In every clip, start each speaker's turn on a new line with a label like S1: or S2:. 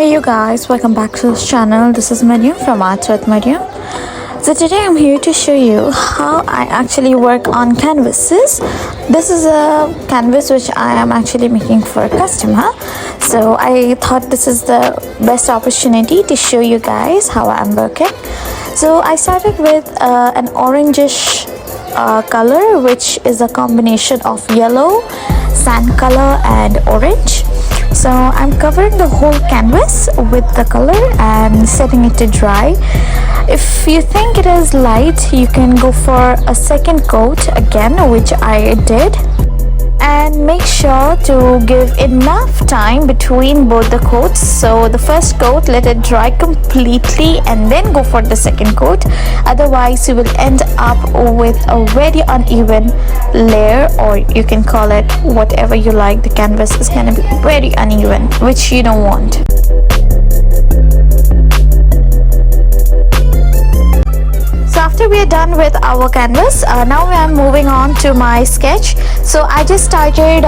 S1: Hey you guys, welcome back to this channel. This is Mariyam from Arts with Mariyam. So today I'm here to show you how I actually work on canvases. This is a canvas which I am actually making for a customer. So I thought this is the best opportunity to show you guys how I'm working. So I started with an orangish color, which is a combination of yellow, sand color and orange. So I'm covering the whole canvas with the color and setting it to dry. If you think it is light, you can go for a second coat again, which I did. And make sure to give enough time between both the coats. So the first coat, let it dry completely and then go for the second coat. Otherwise you will end up with a very uneven layer, or you can call it whatever you like. The canvas is going to be very uneven, which you don't want. After we are done with our canvas, now I am moving on to my sketch. So I just started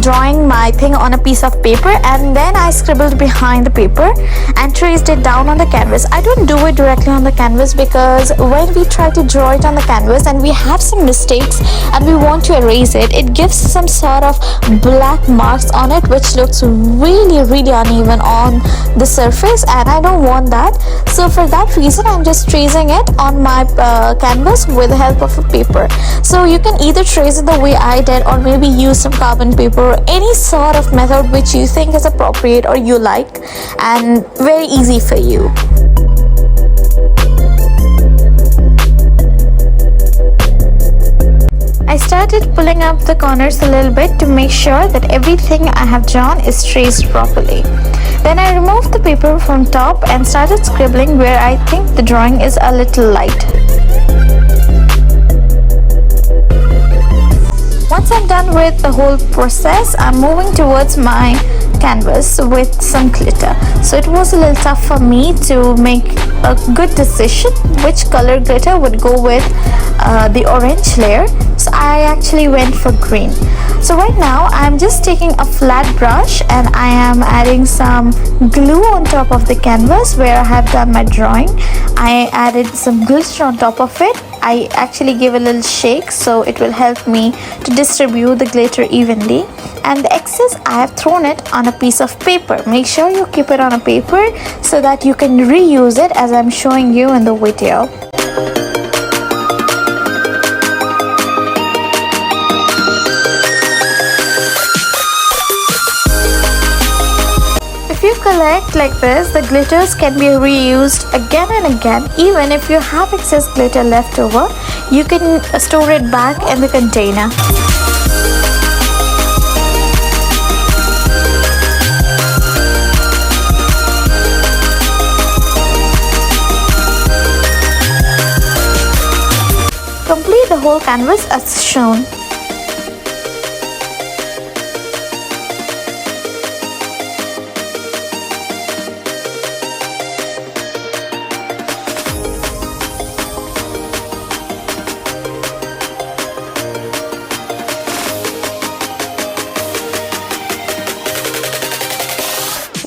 S1: drawing my thing on a piece of paper, and then I scribbled behind the paper and traced it down on the canvas. I don't do it directly on the canvas because when we try to draw it on the canvas and we have some mistakes and we want to erase it, it gives some sort of black marks on it, which looks really uneven on the surface, and I don't want that. So for that reason, I'm just tracing it on my canvas with the help of a paper. So you can either trace it the way I did, or maybe use some carbon paper, or any sort of method which you think is appropriate or you like and very easy for you. I started pulling up the corners a little bit to make sure that everything I have drawn is traced properly. Then I removed the paper from top and started scribbling where I think the drawing is a little light. Once I'm done with the whole process, I'm moving towards my canvas with some glitter. So it was a little tough for me to make a good decision which color glitter would go with the orange layer. So I actually went for green. So right now I'm just taking a flat brush and I am adding some glue on top of the canvas where I have done my drawing. I added some glitter on top of it. I actually give a little shake so it will help me to distribute the glitter evenly. And the excess, I have thrown it on a piece of paper. Make sure you keep it on a paper so that you can reuse it, as I'm showing you in the video. If you collect like this, the glitters can be reused again and again. Even if you have excess glitter left over, you can store it back in the container. Complete the whole canvas as shown.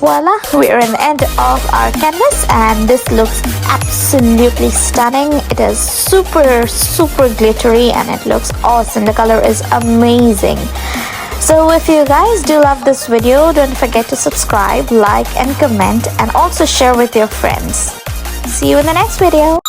S1: Voila, we are in the end of our canvas and this looks absolutely stunning. It is super glittery and it looks awesome. The color is amazing. So if you guys do love this video, don't forget to subscribe, like and comment, and also share with your friends. See you in the next video.